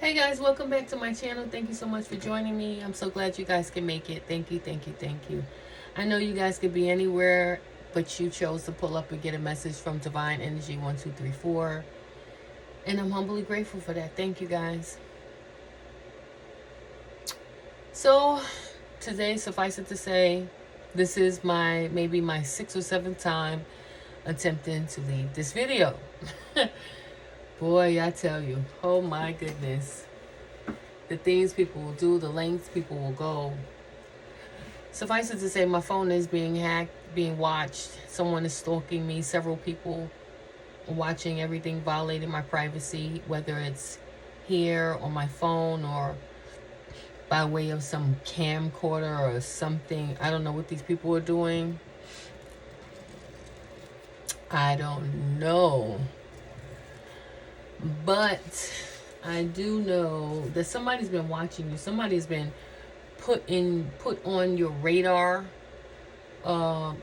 Hey guys, welcome back to my channel. Thank you so much for joining me. I'm so glad you guys can make it. Thank you, thank you, thank you. I know you guys could be anywhere, but you chose to pull up and get a message from Divine Energy 1234. And I'm humbly grateful for that. Thank you guys. So today, suffice it to say, this is maybe my sixth or seventh time attempting to leave this video. Boy, I tell you, oh my goodness. The things people will do, the lengths people will go. Suffice it to say, my phone is being hacked, being watched. Someone is stalking me. Several people are watching everything, violating my privacy, whether it's here on my phone or by way of some camcorder or something. I don't know what these people are doing. I don't know. But I do know that somebody's been watching you. Somebody's been put on your radar.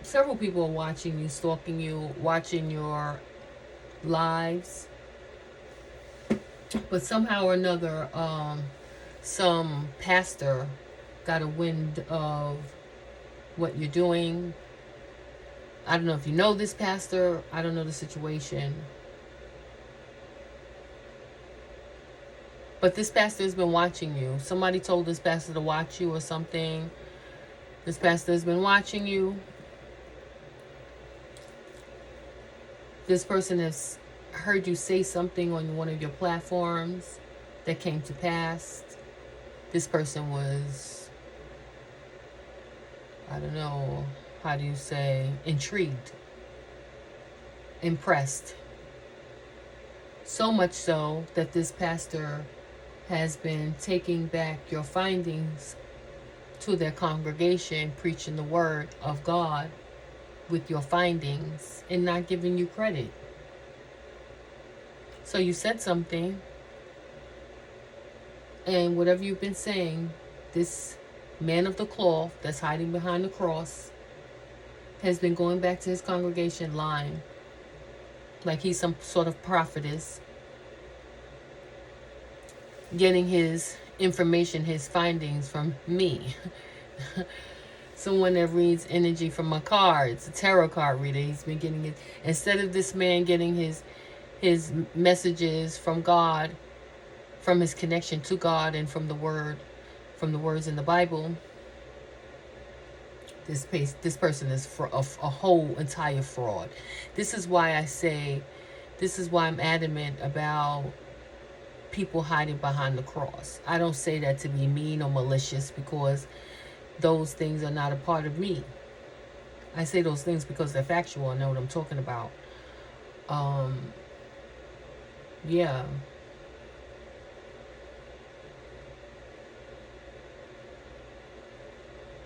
Several people are watching you, stalking you, watching your lives. But somehow or another, some pastor got a wind of what you're doing. I don't know if you know this pastor. I don't know the situation. But this pastor has been watching you. Somebody told this pastor to watch you or something. This pastor has been watching you. This person has heard you say something on one of your platforms that came to pass. This person was, I don't know, how do you say, intrigued, impressed. So much so that this pastor has been taking back your findings to their congregation, preaching the word of God with your findings and not giving you credit. So you said something, and whatever you've been saying, this man of the cloth that's hiding behind the cross has been going back to his congregation lying like he's some sort of prophetess, getting his information, his findings from me. Someone that reads energy from my cards, a tarot card reader. He's been getting it. Instead of this man getting his messages from God, from his connection to God and from the words in the Bible, this person is a whole entire fraud. This is why I'm adamant about people hiding behind the cross. I don't say that to be mean or malicious, because those things are not a part of me. I say those things because they're factual. I know what I'm talking about. Yeah.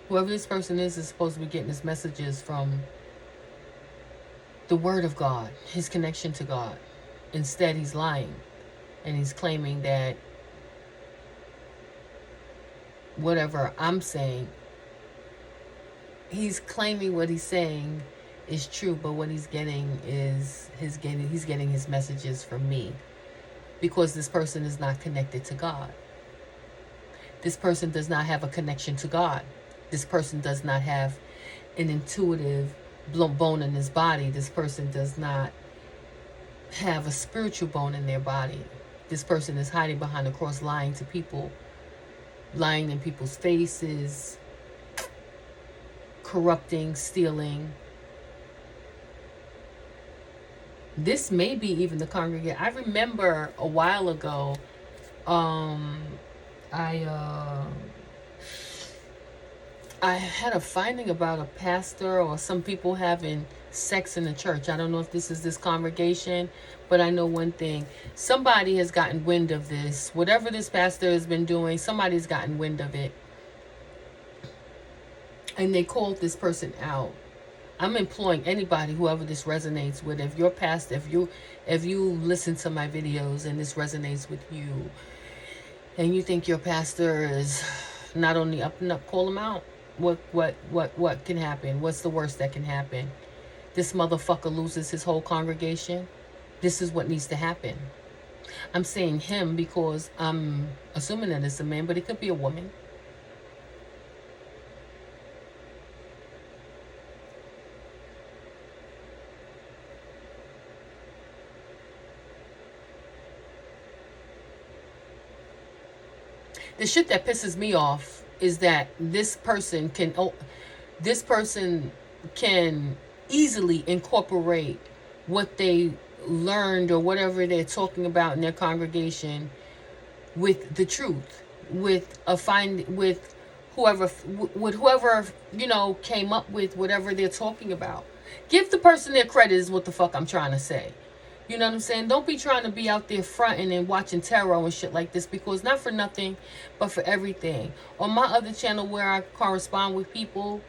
Whoever this person is supposed to be getting his messages from the word of God, his connection to God. Instead, he's lying. And he's claiming that whatever I'm saying, he's claiming what he's saying is true, but what he's getting is he's getting his messages from me, because this person is not connected to God. This person does not have a connection to God. This person does not have an intuitive bone in his body. This person does not have a spiritual bone in their body. This person is hiding behind the cross, lying to people, lying in people's faces, corrupting, stealing. This may be even the congregation. I remember a while ago, I had a finding about a pastor or some people having sex in the church. I don't know if this is this congregation, but I know one thing. Somebody has gotten wind of this. Whatever this pastor has been doing, somebody's gotten wind of it. And they called this person out. I'm imploring anybody, whoever this resonates with, if you're pastor, if you listen to my videos and this resonates with you, and you think your pastor is not on the up and up, call him out. What can happen? What's the worst that can happen? This motherfucker loses his whole congregation. This is what needs to happen. I'm saying him because I'm assuming that it's a man, but it could be a woman. The shit that pisses me off is that this person can easily incorporate what they learned or whatever they're talking about in their congregation with the truth, with whoever came up with whatever they're talking about. Give the person their credit is what the fuck I'm trying to say. You know what I'm saying? Don't be trying to be out there fronting and watching tarot and shit like this, because not for nothing, but for everything. On my other channel where I correspond with people,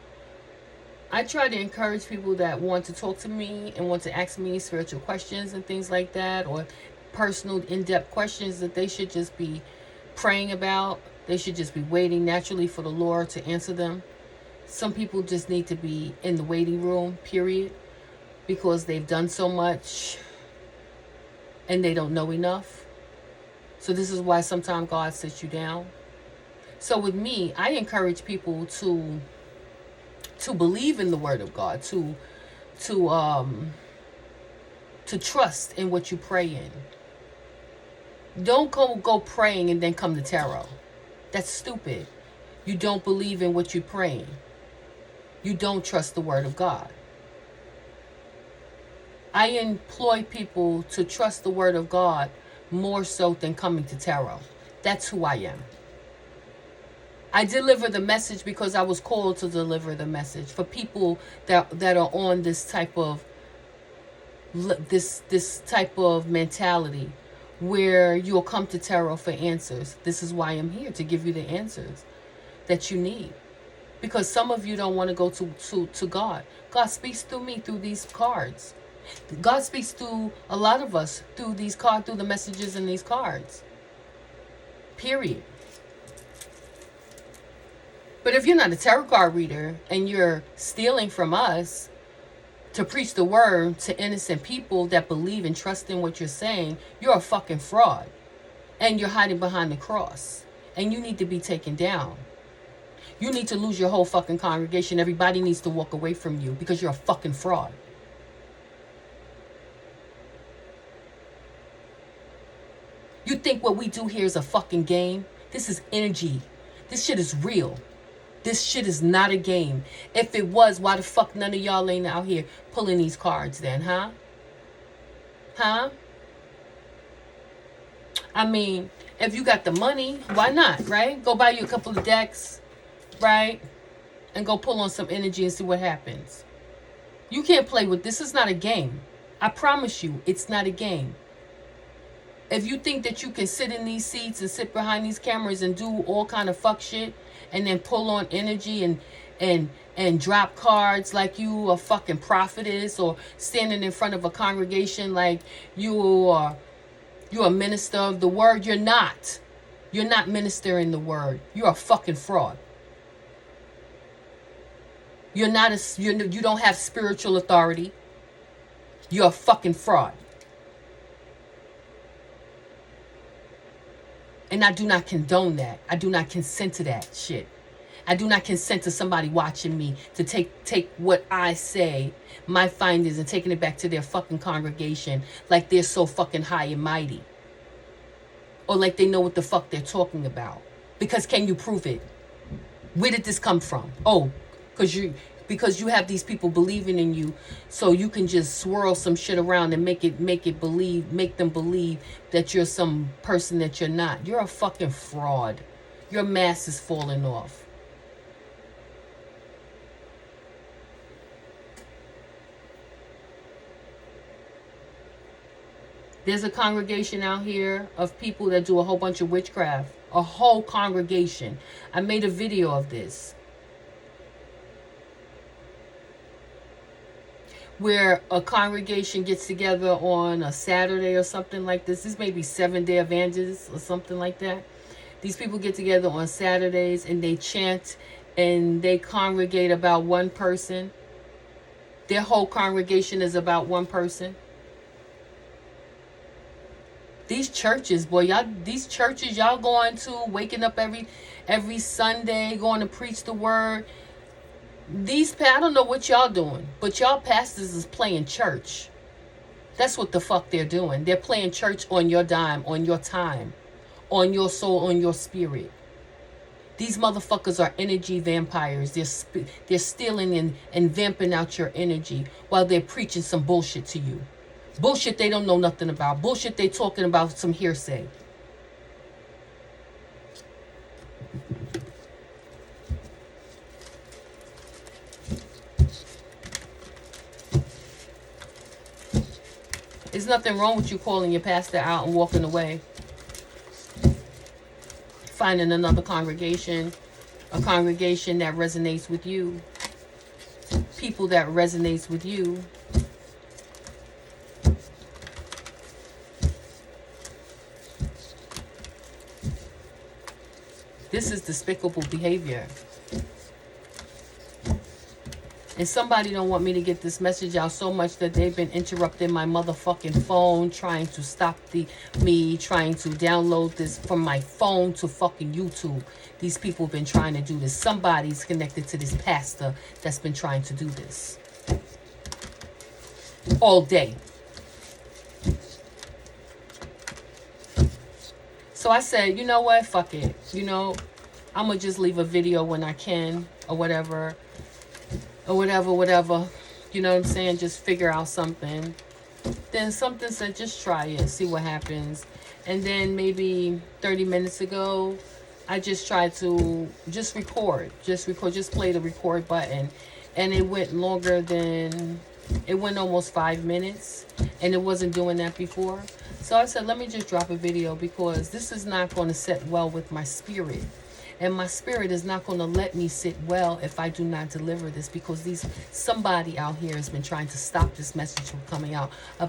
I try to encourage people that want to talk to me and want to ask me spiritual questions and things like that, or personal in-depth questions that they should just be praying about. They should just be waiting naturally for the Lord to answer them. Some people just need to be in the waiting room, period, because they've done so much and they don't know enough. So this is why sometimes God sits you down. So with me, I encourage people to believe in the word of God, to trust in what you pray in. Don't go praying and then come to tarot. That's stupid. You don't believe in what you're praying. You don't trust the word of God. I employ people to trust the word of God more so than coming to tarot. That's who I am. I deliver the message because I was called to deliver the message for people that are on this type of mentality where you'll come to tarot for answers. This is why I'm here, to give you the answers that you need. Because some of you don't want to go to God. God speaks through me through these cards. God speaks through a lot of us through these cards, through the messages in these cards. Period. But if you're not a tarot card reader and you're stealing from us to preach the word to innocent people that believe and trust in what you're saying, you're a fucking fraud. And you're hiding behind the cross. And you need to be taken down. You need to lose your whole fucking congregation. Everybody needs to walk away from you because you're a fucking fraud. You think what we do here is a fucking game? This is energy. This shit is real. This shit is not a game. If it was, why the fuck none of y'all ain't out here pulling these cards then, huh? Huh? I mean, if you got the money, why not, right? Go buy you a couple of decks, right? And go pull on some energy and see what happens. You can't play with this. It's not a game. I promise you, it's not a game. If you think that you can sit in these seats and sit behind these cameras and do all kind of fuck shit and then pull on energy and drop cards like you a fucking prophetess, or standing in front of a congregation like you're a minister of the word, you're not. You're not ministering the word. You're a fucking fraud. You don't have spiritual authority. You're a fucking fraud. And I do not condone that. I do not consent to that shit. I do not consent to somebody watching me to take what I say, my findings, and taking it back to their fucking congregation like they're so fucking high and mighty. Or like they know what the fuck they're talking about. Because can you prove it? Where did this come from? Oh, because you have these people believing in you, so you can just swirl some shit around and make them believe that you're some person that you're not. You're a fucking fraud. Your mask is falling off. There's a congregation out here of people that do a whole bunch of witchcraft. A whole congregation. I made a video of this. Where a congregation gets together on a Saturday or something like this. This may be 7-day evangelists or something like that. These people get together on Saturdays and they chant and they congregate about one person. Their whole congregation is about one person. These churches, boy, these churches y'all going to, waking up every Sunday, going to preach the word. I don't know what y'all doing, but y'all pastors is playing church. That's what the fuck they're doing. They're playing church on your dime, on your time, on your soul, on your spirit. These motherfuckers are energy vampires. They're stealing and vamping out your energy while they're preaching some bullshit to you. Bullshit they don't know nothing about. Bullshit they talking about, some hearsay. There's nothing wrong with you calling your pastor out and walking away. Finding another congregation, a congregation that resonates with you. People that resonates with you. This is despicable behavior. And somebody don't want me to get this message out so much that they've been interrupting my motherfucking phone, trying to stop me trying to download this from my phone to fucking YouTube. These people have been trying to do this. Somebody's connected to this pastor that's been trying to do this all day. So I said, you know what? Fuck it. You know, I'm going to just leave a video when I can or whatever. Or whatever. You know what I'm saying? Just figure out something. Then something said, just try it. See what happens. And then maybe 30 minutes ago, I just tried to just record. Just play the record button. And it went longer than... It went almost 5 minutes. And it wasn't doing that before. So I said, let me just drop a video because this is not going to sit well with my spirit. And my spirit is not going to let me sit well if I do not deliver this, because somebody out here has been trying to stop this message from coming out